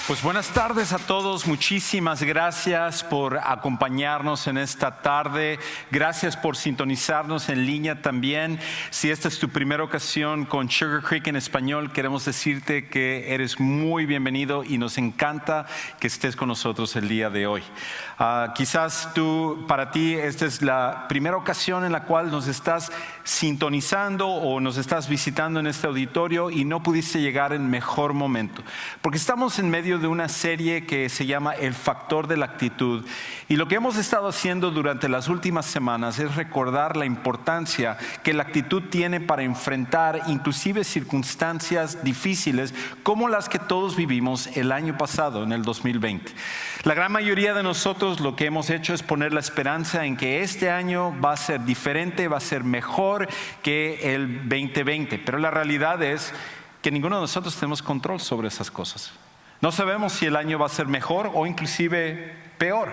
Pues buenas tardes a todos, muchísimas gracias por acompañarnos en esta tarde, gracias por sintonizarnos en línea también. Si esta es tu primera ocasión con Sugar Creek en español, queremos decirte que eres muy bienvenido y nos encanta que estés con nosotros el día de hoy. Quizás para ti esta es la primera ocasión en la cual nos estás sintonizando o nos estás visitando en este auditorio y no pudiste llegar en mejor momento, porque estamos en medio de una serie que se llama El Factor de la Actitud, y lo que hemos estado haciendo durante las últimas semanas es recordar la importancia que la actitud tiene para enfrentar inclusive circunstancias difíciles como las que todos vivimos el año pasado, en el 2020. La gran mayoría de nosotros lo que hemos hecho es poner la esperanza en que este año va a ser diferente, va a ser mejor que el 2020, pero la realidad es que ninguno de nosotros tenemos control sobre esas cosas. No sabemos si el año va a ser mejor o inclusive peor.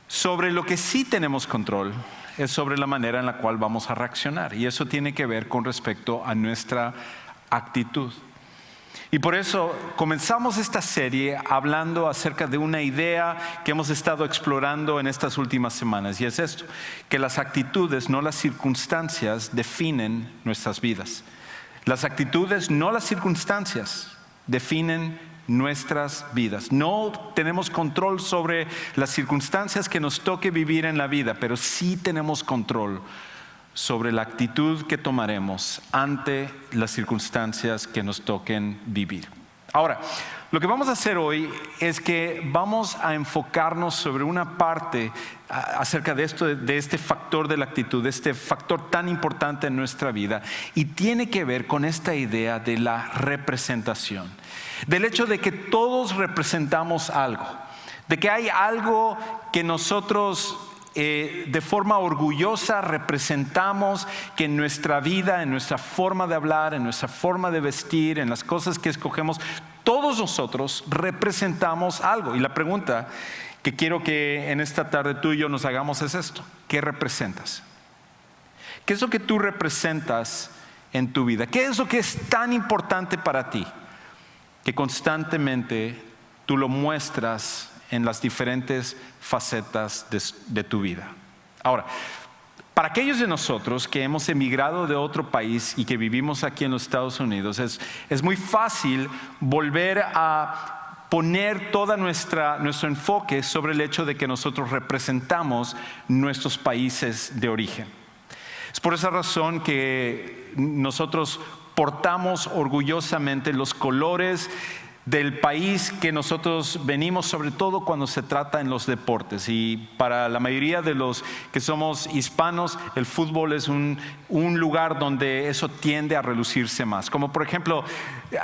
Sobre lo que sí tenemos control es sobre la manera en la cual vamos a reaccionar, y eso tiene que ver con respecto a nuestra actitud. Y por eso comenzamos esta serie hablando acerca de una idea que hemos estado explorando en estas últimas semanas, y es esto: que las actitudes, no las circunstancias, definen nuestras vidas. Las actitudes, no las circunstancias, definen nuestras vidas. No tenemos control sobre las circunstancias que nos toque vivir en la vida, pero sí tenemos control sobre la actitud que tomaremos ante las circunstancias que nos toquen vivir. Ahora, lo que vamos a hacer hoy es que vamos a enfocarnos sobre una parte acerca de esto, de este factor de la actitud, de este factor tan importante en nuestra vida, y tiene que ver con esta idea de la representación, del hecho de que todos representamos algo, de que hay algo que nosotros de forma orgullosa representamos, que en nuestra vida, en nuestra forma de hablar, en nuestra forma de vestir, en las cosas que escogemos, todos nosotros representamos algo. Y la pregunta que quiero que en esta tarde tú y yo nos hagamos es esto: ¿qué representas? ¿Qué es lo que tú representas en tu vida? ¿Qué es lo que es tan importante para ti que constantemente tú lo muestras en las diferentes facetas de tu vida? Ahora, para aquellos de nosotros que hemos emigrado de otro país y que vivimos aquí en los Estados Unidos, es muy fácil volver a poner todo nuestro enfoque sobre el hecho de que nosotros representamos nuestros países de origen. Es por esa razón que nosotros portamos orgullosamente los colores del país que nosotros venimos, sobre todo cuando se trata en los deportes. Y para la mayoría de los que somos hispanos, el fútbol es un lugar donde eso tiende a relucirse más. Como por ejemplo,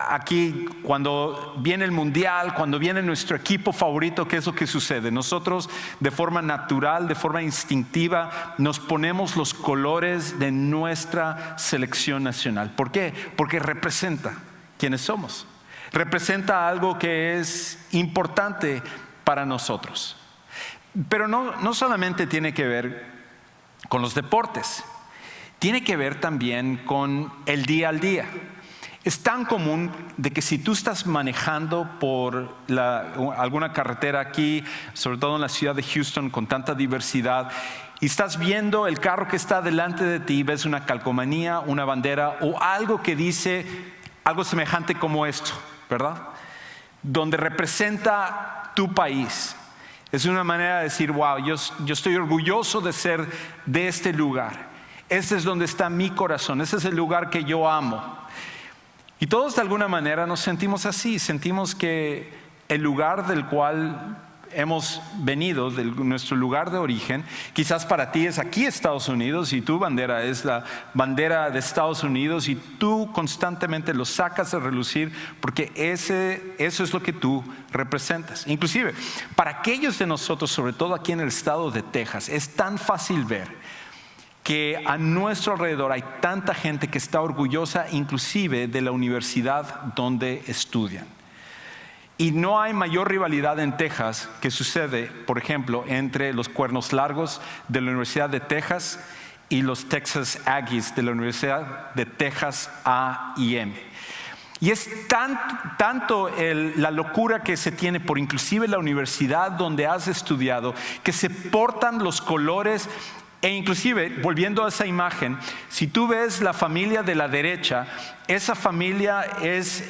aquí cuando viene el mundial, cuando viene nuestro equipo favorito, ¿qué es lo que sucede? Nosotros de forma natural, de forma instintiva, nos ponemos los colores de nuestra selección nacional. ¿Por qué? Porque representa quiénes somos. Representa algo que es importante para nosotros. Pero no solamente tiene que ver con los deportes, tiene que ver también con el día al día. Es tan común de que si tú estás manejando por alguna carretera aquí, sobre todo en la ciudad de Houston con tanta diversidad, y estás viendo el carro que está delante de ti, ves una calcomanía, una bandera o algo que dice algo semejante como esto, ¿verdad? Donde representa tu país. Es una manera de decir: wow, yo estoy orgulloso de ser de este lugar. Este es donde está mi corazón, este es el lugar que yo amo. Y todos de alguna manera nos sentimos así, sentimos que el lugar del cual hemos venido, de nuestro lugar de origen, quizás para ti es aquí Estados Unidos y tu bandera es la bandera de Estados Unidos, y tú constantemente lo sacas a relucir porque eso es lo que tú representas. Inclusive para aquellos de nosotros, sobre todo aquí en el estado de Texas, es tan fácil ver que a nuestro alrededor hay tanta gente que está orgullosa inclusive de la universidad donde estudian. Y no hay mayor rivalidad en Texas que sucede, por ejemplo, entre los Cuernos Largos de la Universidad de Texas y los Texas Aggies de la Universidad de Texas A&M. Y es tanto la locura que se tiene por inclusive la universidad donde has estudiado, que se portan los colores. E inclusive, volviendo a esa imagen, si tú ves la familia de la derecha, esa familia es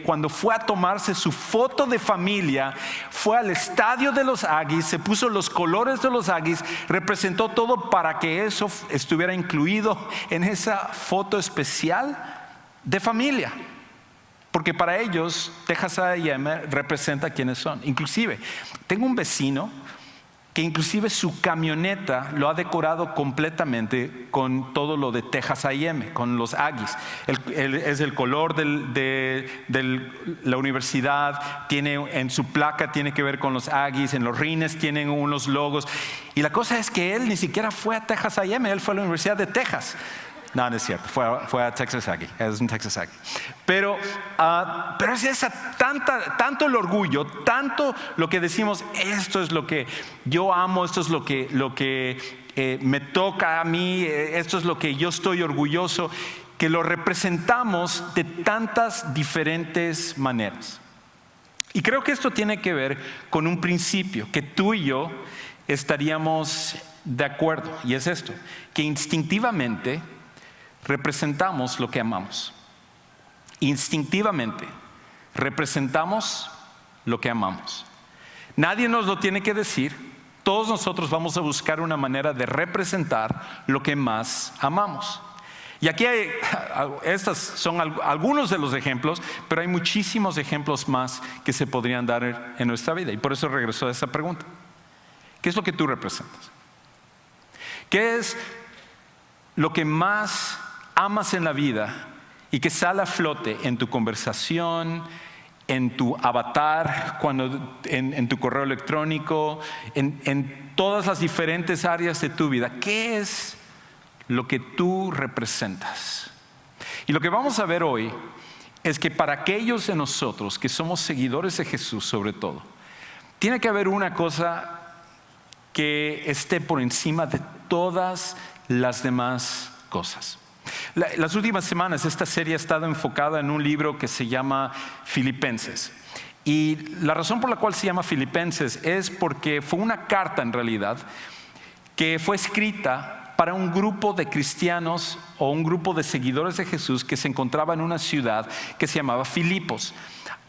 cuando fue a tomarse su foto de familia, fue al estadio de los Aggies, se puso los colores de los Aggies, representó todo para que eso estuviera incluido en esa foto especial de familia. Porque para ellos Texas A&M representa quiénes son. Inclusive, tengo un vecino que inclusive su camioneta lo ha decorado completamente con todo lo de Texas A&M, con los Aggies. Es el color de la universidad, en su placa tiene que ver con los Aggies, en los rines tienen unos logos. Y la cosa es que él ni siquiera fue a Texas A&M, él fue a la Universidad de Texas. No, no es cierto, fue a Texas Aggie, es un Texas Aggie. Pero es tanto el orgullo, tanto lo que decimos, esto es lo que yo amo, esto es lo que me toca a mí, esto es lo que yo estoy orgulloso, que lo representamos de tantas diferentes maneras. Y creo que esto tiene que ver con un principio que tú y yo estaríamos de acuerdo, y es esto, que instintivamente representamos lo que amamos. Instintivamente representamos lo que amamos. Nadie nos lo tiene que decir. Todos nosotros vamos a buscar una manera de representar lo que más amamos. Y aquí estos son algunos de los ejemplos, pero hay muchísimos ejemplos más que se podrían dar en nuestra vida. Y por eso regreso a esa pregunta. ¿Qué es lo que tú representas? ¿Qué es lo que más amas en la vida y que sale a flote en tu conversación, en tu avatar, en tu correo electrónico, en todas las diferentes áreas de tu vida? ¿Qué es lo que tú representas? Y lo que vamos a ver hoy es que para aquellos de nosotros que somos seguidores de Jesús, sobre todo, tiene que haber una cosa que esté por encima de todas las demás cosas. Las últimas semanas esta serie ha estado enfocada en un libro que se llama Filipenses. Y la razón por la cual se llama Filipenses es porque fue una carta en realidad que fue escrita para un grupo de cristianos o un grupo de seguidores de Jesús que se encontraba en una ciudad que se llamaba Filipos.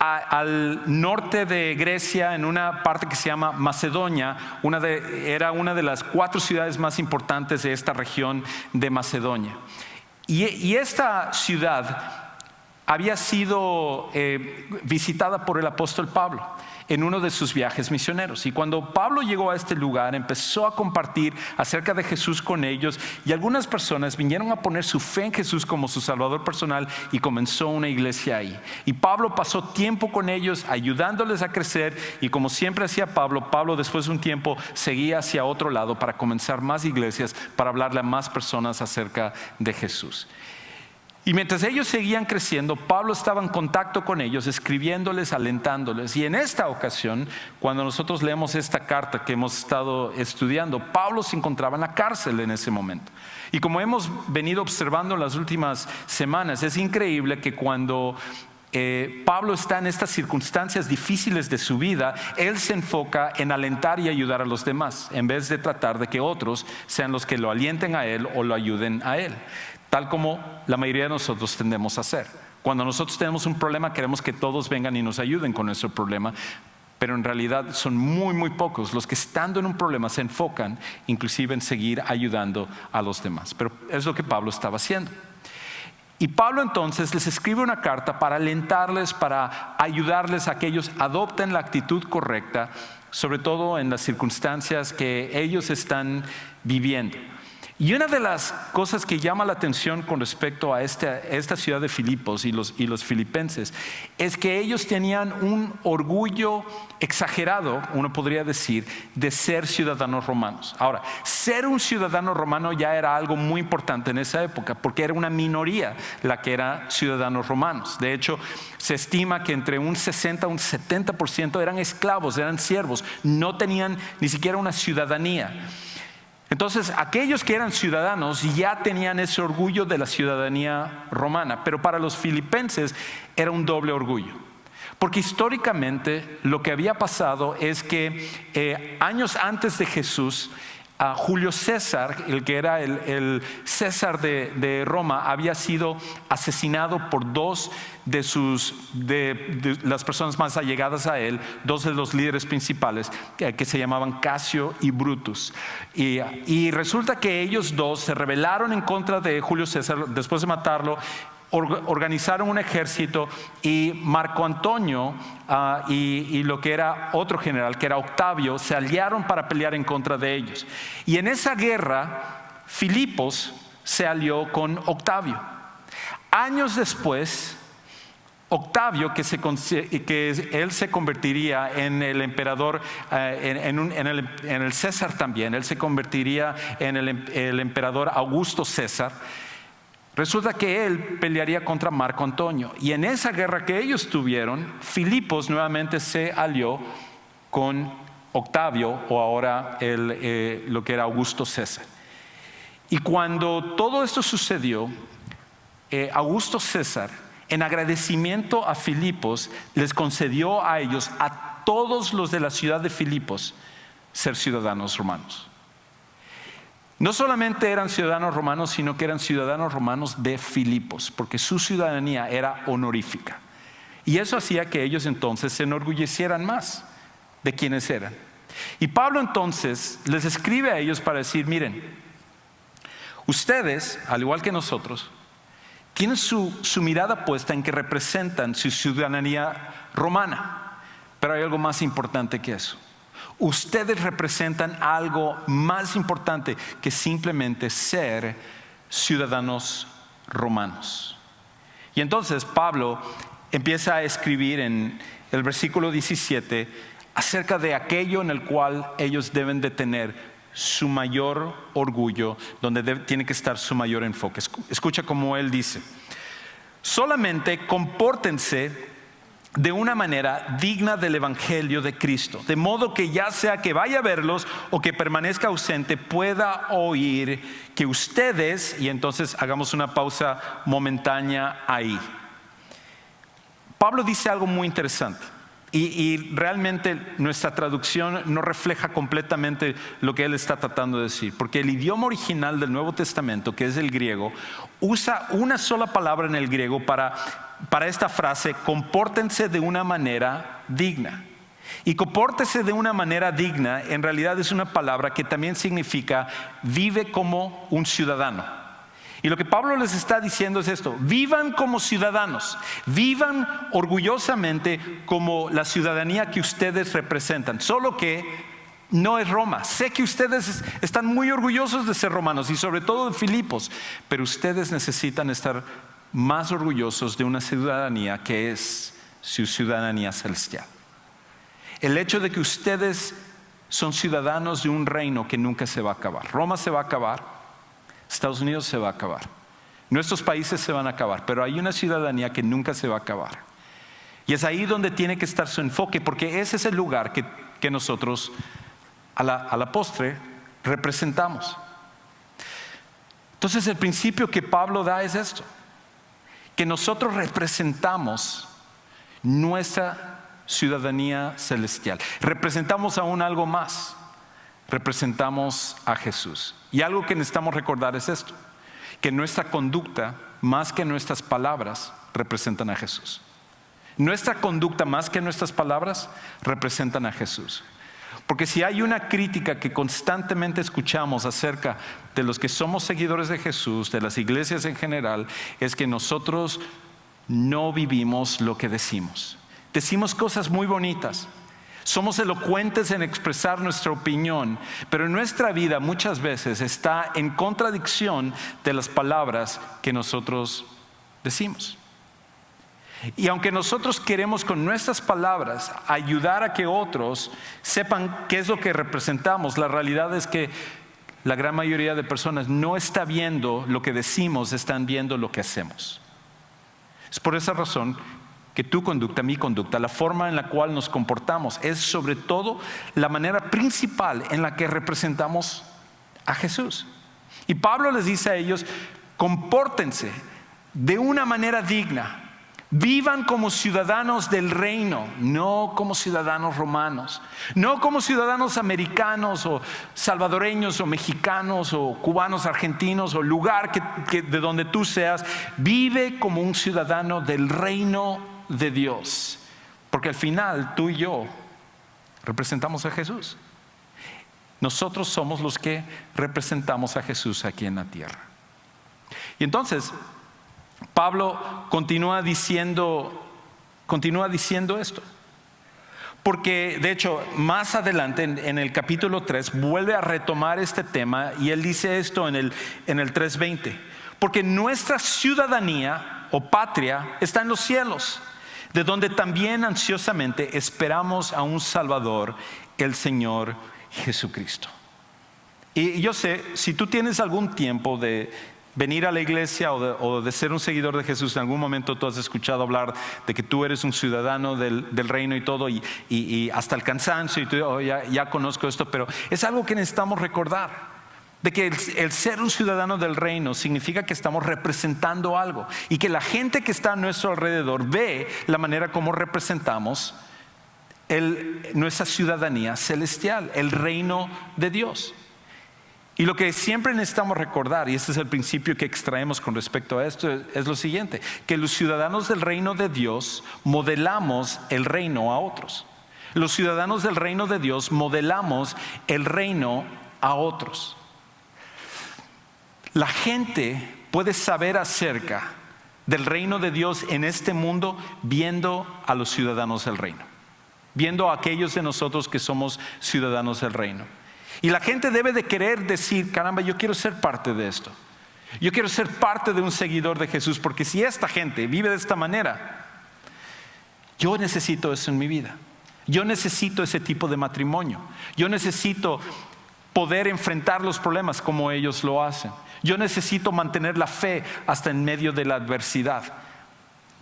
Al norte de Grecia, en una parte que se llama Macedonia, era una de las 4 ciudades más importantes de esta región de Macedonia. Y esta ciudad había sido visitada por el apóstol Pablo en uno de sus viajes misioneros. Y cuando Pablo llegó a este lugar, empezó a compartir acerca de Jesús con ellos, y algunas personas vinieron a poner su fe en Jesús como su salvador personal, y comenzó una iglesia ahí. Y Pablo pasó tiempo con ellos, ayudándoles a crecer, y como siempre hacía Pablo después de un tiempo seguía hacia otro lado para comenzar más iglesias, para hablarle a más personas acerca de Jesús. Y mientras ellos seguían creciendo, Pablo estaba en contacto con ellos, escribiéndoles, alentándoles. Y en esta ocasión, cuando nosotros leemos esta carta que hemos estado estudiando, Pablo se encontraba en la cárcel en ese momento. Y como hemos venido observando en las últimas semanas, es increíble que cuando Pablo está en estas circunstancias difíciles de su vida, él se enfoca en alentar y ayudar a los demás, en vez de tratar de que otros sean los que lo alienten a él o lo ayuden a él. Tal como la mayoría de nosotros tendemos a hacer. Cuando nosotros tenemos un problema, queremos que todos vengan y nos ayuden con nuestro problema, pero en realidad son muy, muy pocos los que estando en un problema se enfocan inclusive en seguir ayudando a los demás. Pero es lo que Pablo estaba haciendo. Y Pablo entonces les escribe una carta para alentarles, para ayudarles a que ellos adopten la actitud correcta, sobre todo en las circunstancias que ellos están viviendo. Y una de las cosas que llama la atención con respecto a esta ciudad de Filipos y los filipenses es que ellos tenían un orgullo exagerado, uno podría decir, de ser ciudadanos romanos. Ahora, ser un ciudadano romano ya era algo muy importante en esa época, porque era una minoría la que era ciudadanos romanos. De hecho, se estima que entre un 60 a un 70% eran esclavos, eran siervos, no tenían ni siquiera una ciudadanía. Entonces, aquellos que eran ciudadanos ya tenían ese orgullo de la ciudadanía romana, pero para los filipenses era un doble orgullo. Porque históricamente lo que había pasado es que años antes de Jesús, Julio César, el que era el César de Roma, había sido asesinado por dos de las personas más allegadas a él, dos de los líderes principales, que se llamaban Casio y Brutus. Y resulta que ellos dos se rebelaron en contra de Julio César. Después de matarlo, organizaron un ejército, y Marco Antonio y lo que era otro general, que era Octavio, se aliaron para pelear en contra de ellos. Y en esa guerra, Filipos se alió con Octavio. Años después, Octavio, que él se convertiría en el emperador, en el César también, él se convertiría en el emperador Augusto César. Resulta que él pelearía contra Marco Antonio, y en esa guerra que ellos tuvieron, Filipos nuevamente se alió con Octavio, o ahora lo que era Augusto César. Y cuando todo esto sucedió, Augusto César, en agradecimiento a Filipos, les concedió a ellos, a todos los de la ciudad de Filipos, ser ciudadanos romanos. No solamente eran ciudadanos romanos, sino que eran ciudadanos romanos de Filipos, porque su ciudadanía era honorífica. Y eso hacía que ellos entonces se enorgullecieran más de quienes eran. Y Pablo entonces les escribe a ellos para decir: miren, ustedes, al igual que nosotros, tienen su mirada puesta en que representan su ciudadanía romana. Pero hay algo más importante que eso. Ustedes representan algo más importante que simplemente ser ciudadanos romanos. Y entonces Pablo empieza a escribir en el versículo 17 acerca de aquello en el cual ellos deben de tener su mayor orgullo, donde tiene que estar su mayor enfoque. Escucha cómo él dice: solamente compórtense de una manera digna del evangelio de Cristo, de modo que ya sea que vaya a verlos o que permanezca ausente, pueda oír que ustedes, y entonces hagamos una pausa momentánea ahí. Pablo dice algo muy interesante, y realmente nuestra traducción no refleja completamente lo que él está tratando de decir, porque el idioma original del Nuevo Testamento, que es el griego, usa una sola palabra en el griego para esta frase: compórtense de una manera digna. Y compórtese de una manera digna en realidad es una palabra que también significa vive como un ciudadano. Y lo que Pablo les está diciendo es esto: vivan como ciudadanos, vivan orgullosamente como la ciudadanía que ustedes representan. Solo que no es Roma. Sé que ustedes están muy orgullosos de ser romanos, y sobre todo de Filipos, pero ustedes necesitan estar más orgullosos de una ciudadanía que es su ciudadanía celestial. El hecho de que ustedes son ciudadanos de un reino que nunca se va a acabar. Roma se va a acabar, Estados Unidos se va a acabar, nuestros países se van a acabar, pero hay una ciudadanía que nunca se va a acabar. Y es ahí donde tiene que estar su enfoque, porque ese es el lugar que nosotros a la postre representamos. Entonces el principio que Pablo da es esto: que nosotros representamos nuestra ciudadanía celestial. Representamos aún algo más. Representamos a Jesús. Y algo que necesitamos recordar es esto: que nuestra conducta, más que nuestras palabras, representan a Jesús. Nuestra conducta, más que nuestras palabras, representan a Jesús. Porque si hay una crítica que constantemente escuchamos acerca de los que somos seguidores de Jesús, de las iglesias en general, es que nosotros no vivimos lo que decimos. Decimos cosas muy bonitas, somos elocuentes en expresar nuestra opinión, pero nuestra vida muchas veces está en contradicción de las palabras que nosotros decimos. Y aunque nosotros queremos con nuestras palabras ayudar a que otros sepan qué es lo que representamos, la realidad es que la gran mayoría de personas no está viendo lo que decimos, están viendo lo que hacemos. Es por esa razón que tu conducta, mi conducta, la forma en la cual nos comportamos, es sobre todo la manera principal en la que representamos a Jesús. Y Pablo les dice a ellos, compórtense de una manera digna. Vivan como ciudadanos del reino, no como ciudadanos romanos, no como ciudadanos americanos o salvadoreños o mexicanos o cubanos, argentinos o lugar de donde tú seas. Vive como un ciudadano del reino de Dios, porque al final tú y yo representamos a Jesús. Nosotros somos los que representamos a Jesús aquí en la tierra. Y entonces Pablo continúa diciendo esto. Porque de hecho más adelante en el capítulo 3 vuelve a retomar este tema y él dice esto en el 3:20. Porque nuestra ciudadanía o patria está en los cielos, de donde también ansiosamente esperamos a un Salvador, el Señor Jesucristo. Y yo sé, si tú tienes algún tiempo de venir a la iglesia o de ser un seguidor de Jesús, en algún momento tú has escuchado hablar de que tú eres un ciudadano del reino y todo, y hasta el cansancio, y tú ya conozco esto, pero es algo que necesitamos recordar, de que el ser un ciudadano del reino significa que estamos representando algo, y que la gente que está a nuestro alrededor ve la manera como representamos nuestra ciudadanía celestial, el reino de Dios. Y lo que siempre necesitamos recordar, y este es el principio que extraemos con respecto a esto, es lo siguiente: que los ciudadanos del reino de Dios modelamos el reino a otros. Los ciudadanos del reino de Dios modelamos el reino a otros. La gente puede saber acerca del reino de Dios en este mundo viendo a los ciudadanos del reino, viendo a aquellos de nosotros que somos ciudadanos del reino. Y la gente debe de querer decir, caramba, yo quiero ser parte de esto. Yo quiero ser parte de un seguidor de Jesús, porque si esta gente vive de esta manera, yo necesito eso en mi vida. Yo necesito ese tipo de matrimonio. Yo necesito poder enfrentar los problemas como ellos lo hacen. Yo necesito mantener la fe hasta en medio de la adversidad.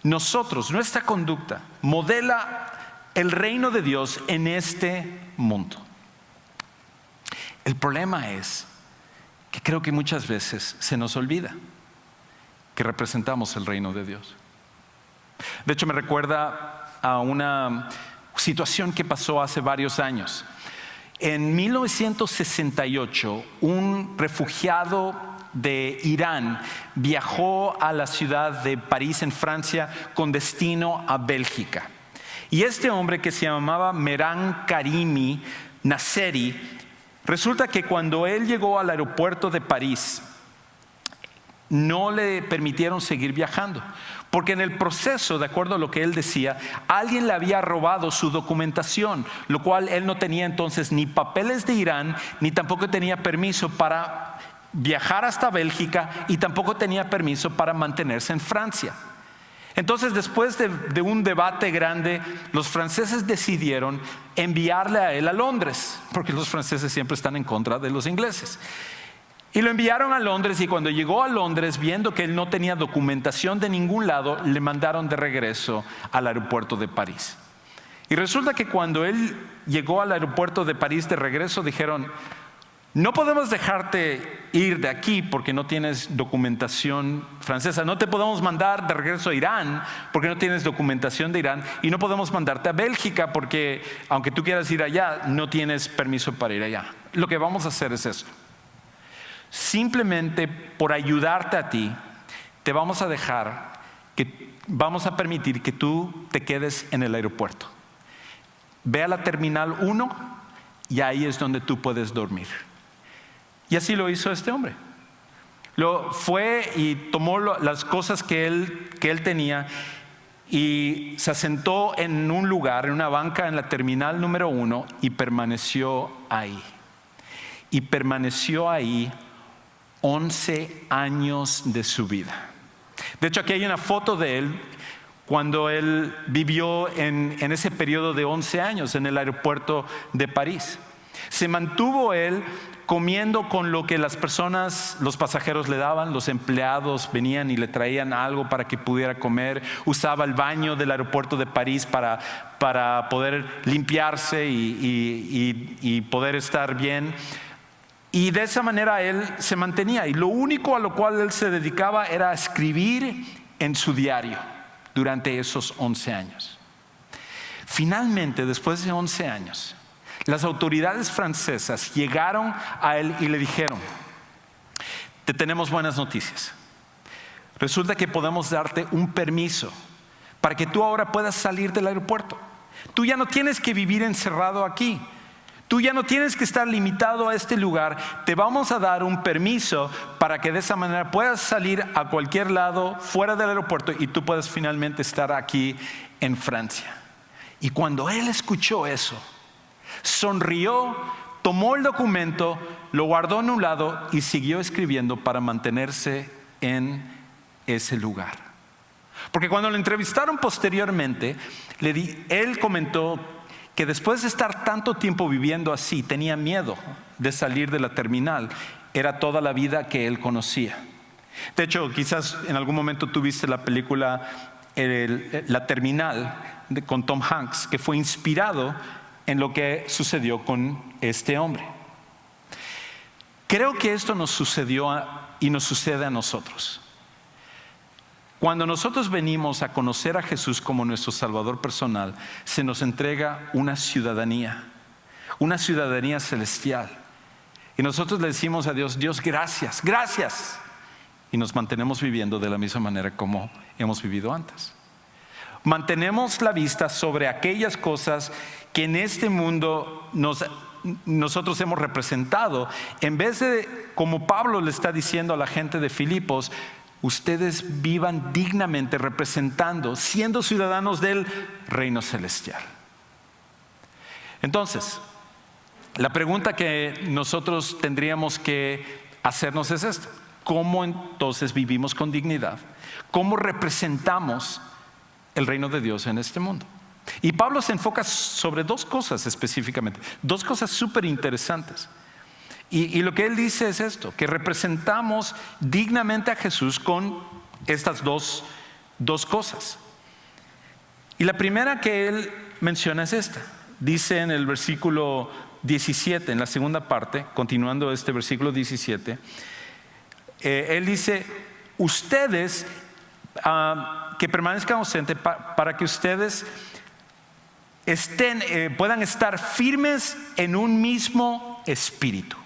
Nuestra conducta modela el reino de Dios en este mundo. El problema es que creo que muchas veces se nos olvida que representamos el reino de Dios. De hecho, me recuerda a una situación que pasó hace varios años. En 1968, un refugiado de Irán viajó a la ciudad de París, en Francia, con destino a Bélgica. Y este hombre, que se llamaba Mehran Karimi Nasseri, resulta que cuando él llegó al aeropuerto de París, no le permitieron seguir viajando, porque en el proceso, de acuerdo a lo que él decía, alguien le había robado su documentación, lo cual él no tenía entonces ni papeles de Irán, ni tampoco tenía permiso para viajar hasta Bélgica, y tampoco tenía permiso para mantenerse en Francia. Entonces, después de un debate grande, los franceses decidieron enviarle a él a Londres, porque los franceses siempre están en contra de los ingleses. Y lo enviaron a Londres, y cuando llegó a Londres, viendo que él no tenía documentación de ningún lado, le mandaron de regreso al aeropuerto de París. Y resulta que cuando él llegó al aeropuerto de París de regreso, dijeron: no podemos dejarte ir de aquí porque no tienes documentación francesa. No te podemos mandar de regreso a Irán porque no tienes documentación de Irán. Y no podemos mandarte a Bélgica porque, aunque tú quieras ir allá, no tienes permiso para ir allá. Lo que vamos a hacer es esto: simplemente por ayudarte a ti, te vamos a dejar, vamos a permitir que tú te quedes en el aeropuerto. Ve a la terminal 1 y ahí es donde tú puedes dormir. Y así lo hizo este hombre. Fue y tomó las cosas que él tenía y se asentó en un lugar, en una banca en la terminal número 1, y permaneció ahí. Y permaneció ahí 11 años de su vida. De hecho, aquí hay una foto de él cuando él vivió en ese periodo de 11 años en el aeropuerto de París. Se mantuvo él comiendo con lo que las personas, los pasajeros le daban. Los empleados venían y le traían algo para que pudiera comer. Usaba el baño del aeropuerto de París para poder limpiarse y poder estar bien. Y de esa manera él se mantenía. Y lo único a lo cual él se dedicaba era a escribir en su diario durante esos 11 años. Finalmente, después de 11 años, las autoridades francesas llegaron a él y le dijeron: te tenemos buenas noticias. Resulta que podemos darte un permiso para que tú ahora puedas salir del aeropuerto. Tú ya no tienes que vivir encerrado aquí. Tú ya no tienes que estar limitado a este lugar. Te vamos a dar un permiso para que de esa manera puedas salir a cualquier lado fuera del aeropuerto y tú puedas finalmente estar aquí en Francia. Y cuando él escuchó eso, sonrió, tomó el documento, lo guardó en un lado y siguió escribiendo para mantenerse en ese lugar. Porque cuando lo entrevistaron posteriormente, él comentó que después de estar tanto tiempo viviendo así, tenía miedo de salir de la terminal. Era toda la vida que él conocía. De hecho, quizás en algún momento tuviste la película La Terminal con Tom Hanks, que fue inspirado en lo que sucedió con este hombre. Creo que esto nos sucedió y nos sucede a nosotros. Cuando nosotros venimos a conocer a Jesús como nuestro Salvador personal, se nos entrega una ciudadanía celestial. Y nosotros le decimos a Dios: Dios, gracias, gracias. Y nos mantenemos viviendo de la misma manera como hemos vivido antes. Mantenemos la vista sobre aquellas cosas que en este mundo nosotros hemos representado, en vez de, como Pablo le está diciendo a la gente de Filipos: ustedes vivan dignamente representando, siendo ciudadanos del reino celestial. Entonces, la pregunta que nosotros tendríamos que hacernos es esta: ¿cómo entonces vivimos con dignidad? ¿Cómo representamos el reino de Dios en este mundo? Y Pablo se enfoca sobre dos cosas específicamente, dos cosas súper interesantes. Y lo que él dice es esto: que representamos dignamente a Jesús con estas dos cosas. Y la primera que él menciona es esta. Dice en el versículo 17, en la segunda parte, continuando este versículo 17, él dice: ustedes que permanezcan ausentes para que ustedes puedan estar firmes en un mismo espíritu.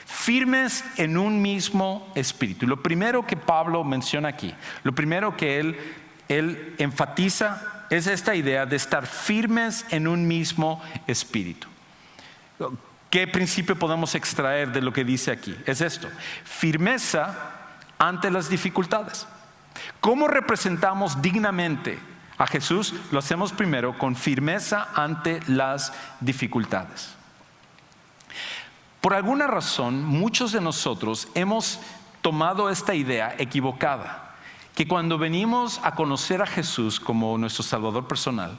Firmes en un mismo espíritu. Lo primero que Pablo menciona aquí, lo primero que él enfatiza es esta idea de estar firmes en un mismo espíritu. ¿Qué principio podemos extraer de lo que dice aquí? Es esto: firmeza ante las dificultades. ¿Cómo representamos dignamente a Jesús? Lo hacemos primero con firmeza ante las dificultades. Por alguna razón, muchos de nosotros hemos tomado esta idea equivocada, que cuando venimos a conocer a Jesús como nuestro Salvador personal,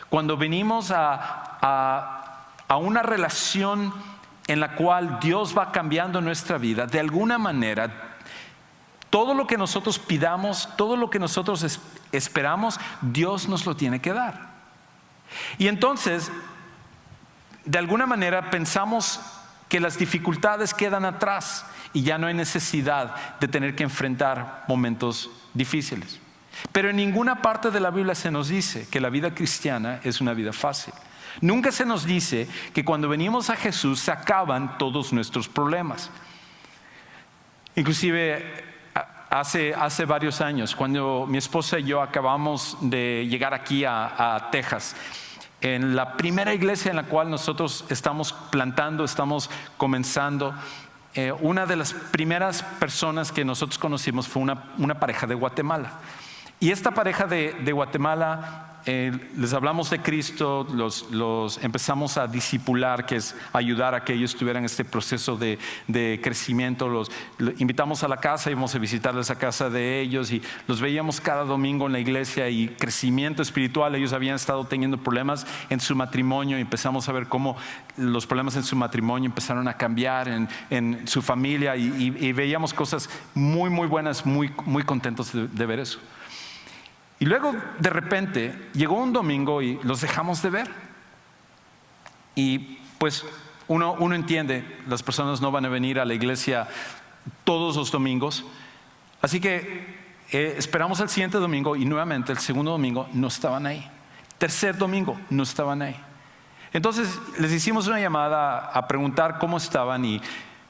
cuando venimos a una relación en la cual Dios va cambiando nuestra vida, de alguna manera, todo lo que nosotros pidamos, todo lo que nosotros esperamos, Dios nos lo tiene que dar. Y entonces, de alguna manera pensamos que las dificultades quedan atrás y ya no hay necesidad de tener que enfrentar momentos difíciles. Pero en ninguna parte de la Biblia se nos dice que la vida cristiana es una vida fácil. Nunca se nos dice que cuando venimos a Jesús se acaban todos nuestros problemas. Inclusive hace varios años, cuando mi esposa y yo acabamos de llegar aquí a Texas, en la primera iglesia en la cual nosotros estamos plantando, estamos comenzando, una de las primeras personas que nosotros conocimos fue una pareja de Guatemala. Y esta pareja de Guatemala, les hablamos de Cristo, los empezamos a discipular, que es ayudar a que ellos tuvieran este proceso de crecimiento. Los invitamos a la casa, íbamos a visitarles a casa de ellos y los veíamos cada domingo en la iglesia, y crecimiento espiritual. Ellos habían estado teniendo problemas en su matrimonio y empezamos a ver cómo los problemas en su matrimonio empezaron a cambiar en su familia, y veíamos cosas muy, muy buenas, muy, muy contentos de ver eso. Y luego de repente llegó un domingo y los dejamos de ver. Y pues Uno entiende, las personas no van a venir a la iglesia todos los domingos, así que esperamos el siguiente domingo y nuevamente el segundo domingo no estaban ahí. Tercer domingo no estaban ahí. Entonces les hicimos una llamada a preguntar cómo estaban y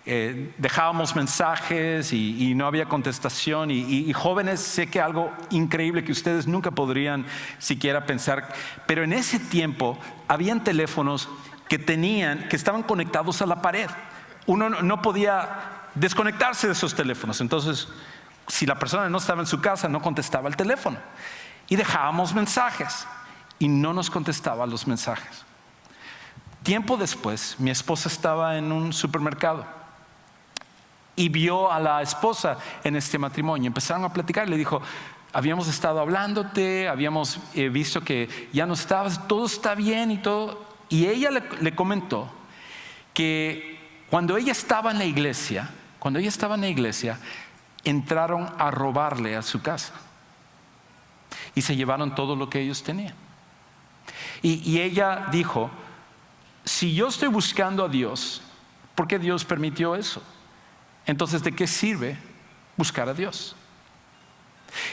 dejábamos mensajes y no había contestación y jóvenes, sé que algo increíble que ustedes nunca podrían siquiera pensar, pero en ese tiempo habían teléfonos que estaban conectados a la pared. Uno no podía desconectarse de esos teléfonos, entonces si la persona no estaba en su casa no contestaba el teléfono y dejábamos mensajes y no nos contestaba los mensajes. Tiempo después mi esposa estaba en un supermercado y vio a la esposa en este matrimonio. Empezaron a platicar, le dijo: habíamos estado hablándote, habíamos visto que ya no estabas, todo está bien y todo. Y ella le comentó que cuando ella estaba en la iglesia, entraron a robarle a su casa y se llevaron todo lo que ellos tenían. Y ella dijo: si yo estoy buscando a Dios, ¿por qué Dios permitió eso? Entonces, ¿de qué sirve buscar a Dios?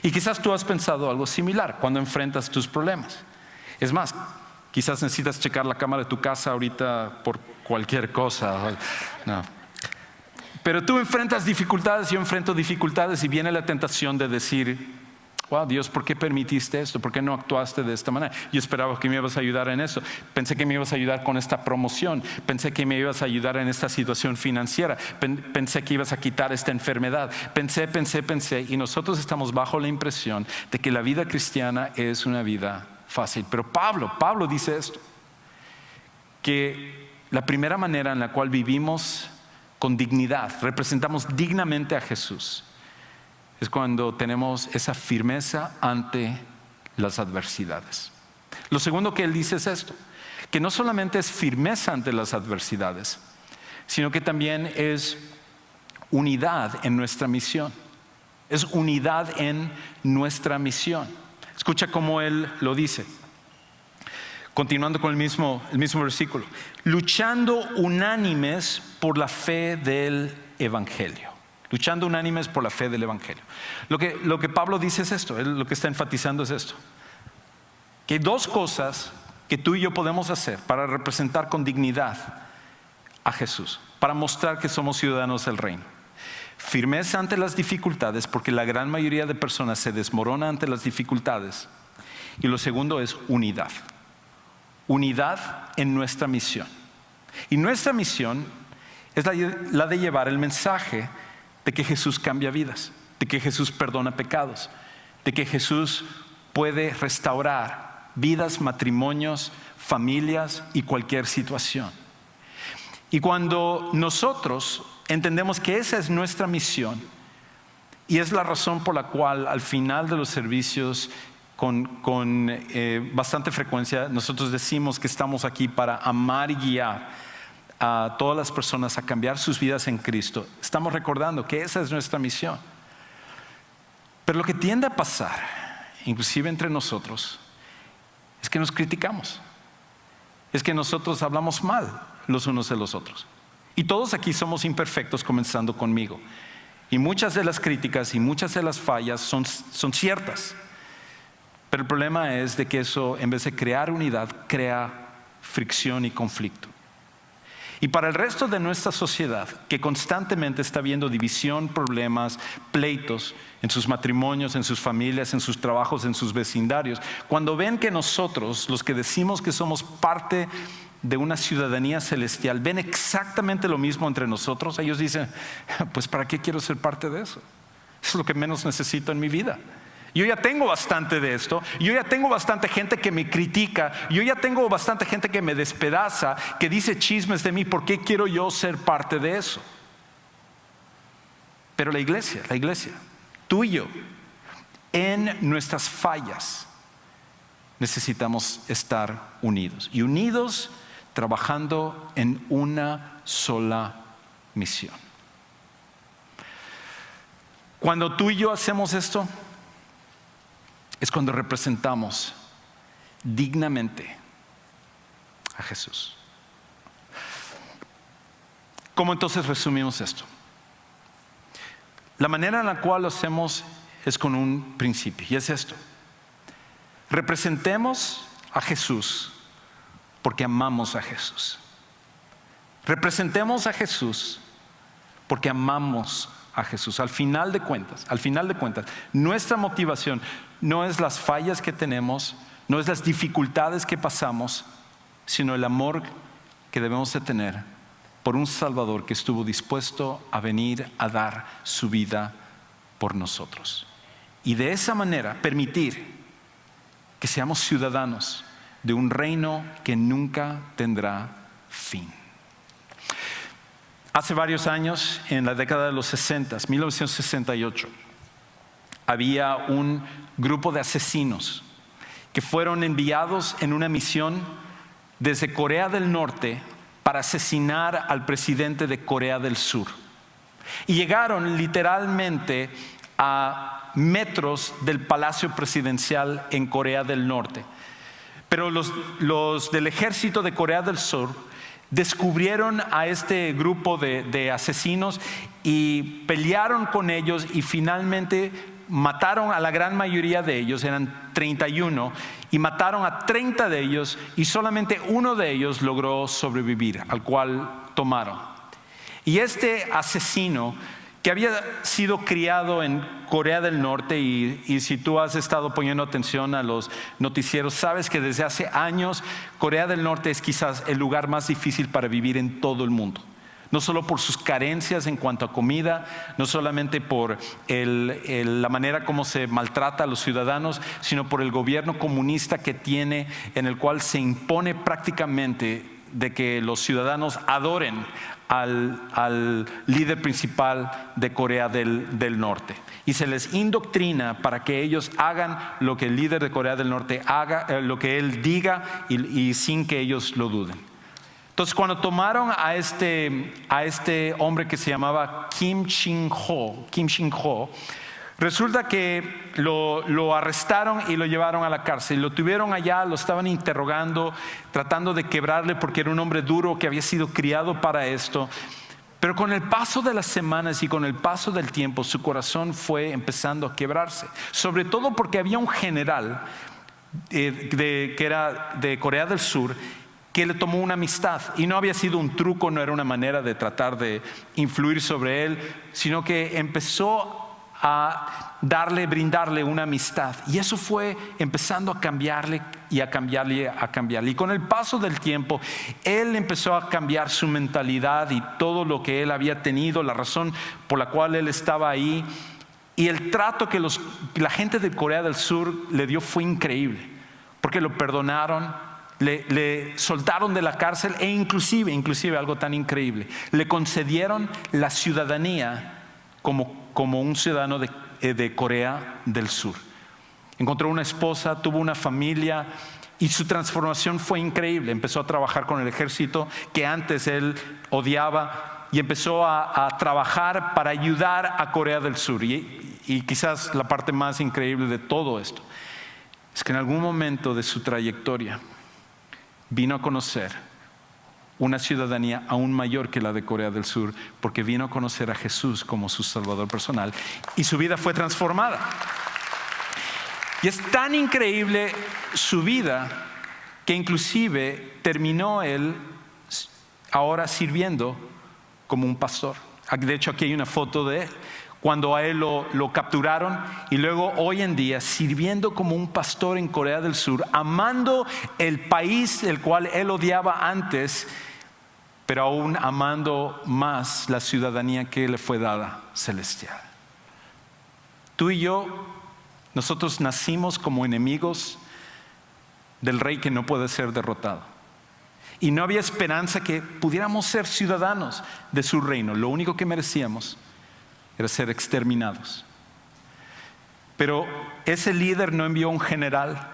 Y quizás tú has pensado algo similar cuando enfrentas tus problemas. Es más, quizás necesitas checar la cámara de tu casa ahorita por cualquier cosa. No. Pero tú enfrentas dificultades, yo enfrento dificultades y viene la tentación de decir: wow, Dios, ¿por qué permitiste esto? ¿Por qué no actuaste de esta manera? Yo esperaba que me ibas a ayudar en eso. Pensé que me ibas a ayudar con esta promoción. Pensé que me ibas a ayudar en esta situación financiera. Pensé que ibas a quitar esta enfermedad. Pensé. Y nosotros estamos bajo la impresión de que la vida cristiana es una vida fácil. Pero Pablo dice esto: que la primera manera en la cual vivimos con dignidad, representamos dignamente a Jesús, es cuando tenemos esa firmeza ante las adversidades. Lo segundo que él dice es esto: que no solamente es firmeza ante las adversidades, sino que también es unidad en nuestra misión. Es unidad en nuestra misión. Escucha cómo él lo dice. Continuando con el mismo versículo: luchando unánimes por la fe del Evangelio. Luchando unánimes por la fe del Evangelio. Lo que Pablo dice es esto, él lo que está enfatizando es esto: que hay dos cosas que tú y yo podemos hacer para representar con dignidad a Jesús, para mostrar que somos ciudadanos del reino. Firmeza ante las dificultades, porque la gran mayoría de personas se desmorona ante las dificultades. Y lo segundo es unidad. Unidad en nuestra misión. Y nuestra misión es la de llevar el mensaje de que Jesús cambia vidas, de que Jesús perdona pecados, de que Jesús puede restaurar vidas, matrimonios, familias y cualquier situación. Y cuando nosotros entendemos que esa es nuestra misión, y es la razón por la cual al final de los servicios con bastante frecuencia nosotros decimos que estamos aquí para amar y guiar a todas las personas a cambiar sus vidas en Cristo. Estamos recordando que esa es nuestra misión. Pero lo que tiende a pasar, inclusive entre nosotros, es que nos criticamos. Es que nosotros hablamos mal los unos de los otros. Y todos aquí somos imperfectos, comenzando conmigo. Y muchas de las críticas y muchas de las fallas son ciertas. Pero el problema es de que eso, en vez de crear unidad, crea fricción y conflicto. Y para el resto de nuestra sociedad, que constantemente está viendo división, problemas, pleitos en sus matrimonios, en sus familias, en sus trabajos, en sus vecindarios, cuando ven que nosotros, los que decimos que somos parte de una ciudadanía celestial, ven exactamente lo mismo entre nosotros, ellos dicen: pues ¿para qué quiero ser parte de eso? Eso es lo que menos necesito en mi vida. Yo ya tengo bastante de esto, yo ya tengo bastante gente que me critica, yo ya tengo bastante gente que me despedaza, que dice chismes de mí. ¿Por qué quiero yo ser parte de eso? Pero la iglesia, tú y yo, en nuestras fallas necesitamos estar unidos, y unidos trabajando en una sola misión. Cuando tú y yo hacemos esto, es cuando representamos dignamente a Jesús. ¿Cómo entonces resumimos esto? La manera en la cual lo hacemos es con un principio, y es esto: representemos a Jesús porque amamos a Jesús. Representemos a Jesús porque amamos a Jesús. Al final de cuentas, nuestra motivación no es las fallas que tenemos, no es las dificultades que pasamos, sino el amor que debemos de tener por un Salvador que estuvo dispuesto a venir a dar su vida por nosotros. Y de esa manera permitir que seamos ciudadanos de un reino que nunca tendrá fin. Hace varios años, en la década de los 60, 1968, había un grupo de asesinos que fueron enviados en una misión desde Corea del Norte para asesinar al presidente de Corea del Sur. Y llegaron literalmente a metros del Palacio Presidencial en Corea del Norte. Pero los del ejército de Corea del Sur descubrieron a este grupo de asesinos y pelearon con ellos, y finalmente mataron a la gran mayoría de ellos. Eran 31, y mataron a 30 de ellos, y solamente uno de ellos logró sobrevivir, al cual tomaron. Y este asesino, que había sido criado en Corea del Norte, y si tú has estado poniendo atención a los noticieros, sabes que desde hace años Corea del Norte es quizás el lugar más difícil para vivir en todo el mundo. No solo por sus carencias en cuanto a comida, no solamente por la manera como se maltrata a los ciudadanos, sino por el gobierno comunista que tiene, en el cual se impone prácticamente de que los ciudadanos adoren al líder principal de Corea del Norte, y se les indoctrina para que ellos hagan lo que el líder de Corea del Norte haga, lo que él diga, y sin que ellos lo duden. Entonces, cuando tomaron a este hombre que se llamaba Kim Shin-ho, resulta que lo arrestaron y lo llevaron a la cárcel. Lo tuvieron allá, lo estaban interrogando, tratando de quebrarle, porque era un hombre duro que había sido criado para esto. Pero con el paso de las semanas y con el paso del tiempo, su corazón fue empezando a quebrarse. Sobre todo porque había un general que era de Corea del Sur, que le tomó una amistad, y no había sido un truco, no era una manera de tratar de influir sobre él, sino que empezó a brindarle una amistad, y eso fue empezando a cambiarle y a cambiarle. Y con el paso del tiempo, él empezó a cambiar su mentalidad y todo lo que él había tenido, la razón por la cual él estaba ahí, y el trato que la gente de Corea del Sur le dio fue increíble, porque lo perdonaron, le soltaron de la cárcel, e inclusive algo tan increíble, le concedieron la ciudadanía como un ciudadano de Corea del Sur. Encontró una esposa, tuvo una familia, y su transformación fue increíble. Empezó a trabajar con el ejército que antes él odiaba, y empezó a trabajar para ayudar a Corea del Sur. Y quizás la parte más increíble de todo esto es que en algún momento de su trayectoria vino a conocer una ciudadanía aún mayor que la de Corea del Sur, porque vino a conocer a Jesús como su Salvador personal, y su vida fue transformada. Y es tan increíble su vida que inclusive terminó él ahora sirviendo como un pastor. De hecho, aquí hay una foto de él cuando a él lo capturaron, y luego hoy en día sirviendo como un pastor en Corea del Sur, amando el país el cual él odiaba antes, pero aún amando más la ciudadanía que le fue dada, celestial. Tú y yo, nosotros nacimos como enemigos del rey que no puede ser derrotado, y no había esperanza que pudiéramos ser ciudadanos de su reino. Lo único que merecíamos era ser exterminados. Pero ese líder no envió un general,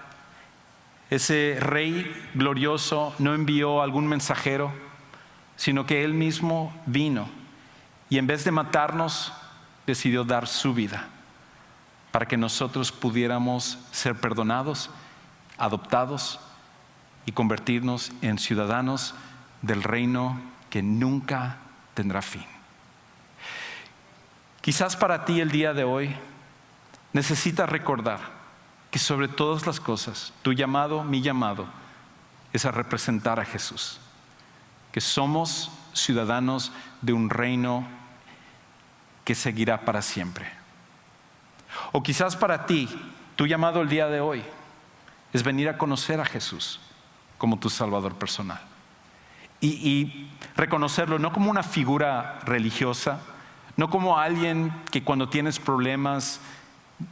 ese rey glorioso no envió algún mensajero, sino que él mismo vino, y en vez de matarnos, decidió dar su vida para que nosotros pudiéramos ser perdonados, adoptados y convertirnos en ciudadanos del reino que nunca tendrá fin. Quizás para ti el día de hoy necesitas recordar que sobre todas las cosas, tu llamado, mi llamado, es a representar a Jesús. Que somos ciudadanos de un reino que seguirá para siempre. O quizás para ti, tu llamado el día de hoy es venir a conocer a Jesús como tu Salvador personal. Y reconocerlo no como una figura religiosa, no como alguien que cuando tienes problemas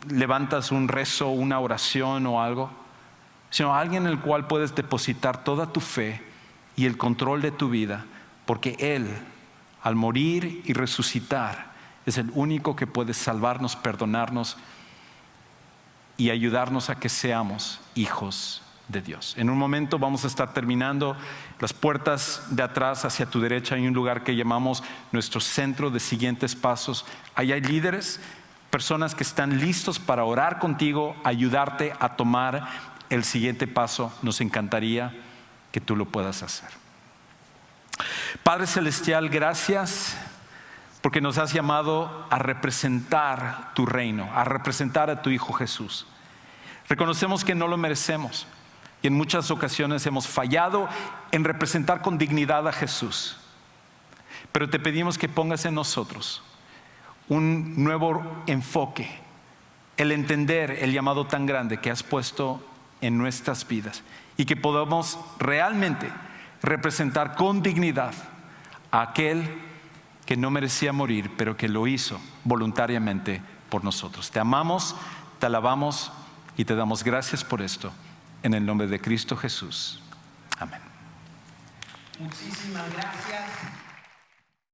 levantas un rezo, una oración o algo, sino alguien en el cual puedes depositar toda tu fe y el control de tu vida, porque Él, al morir y resucitar, es el único que puede salvarnos, perdonarnos y ayudarnos a que seamos hijos de Dios. En un momento vamos a estar terminando. Las puertas de atrás hacia tu derecha hay un lugar que llamamos nuestro centro de siguientes pasos. Ahí hay líderes, personas que están listos para orar contigo, ayudarte a tomar el siguiente paso. Nos encantaría que tú lo puedas hacer. Padre Celestial, gracias porque nos has llamado a representar tu reino, a representar a tu Hijo Jesús. Reconocemos que no lo merecemos y en muchas ocasiones hemos fallado en representar con dignidad a Jesús. Pero te pedimos que pongas en nosotros un nuevo enfoque, el entender el llamado tan grande que has puesto en nuestras vidas y que podamos realmente representar con dignidad a aquel que no merecía morir, pero que lo hizo voluntariamente por nosotros. Te amamos, te alabamos y te damos gracias por esto. En el nombre de Cristo Jesús. Amén. Muchísimas gracias.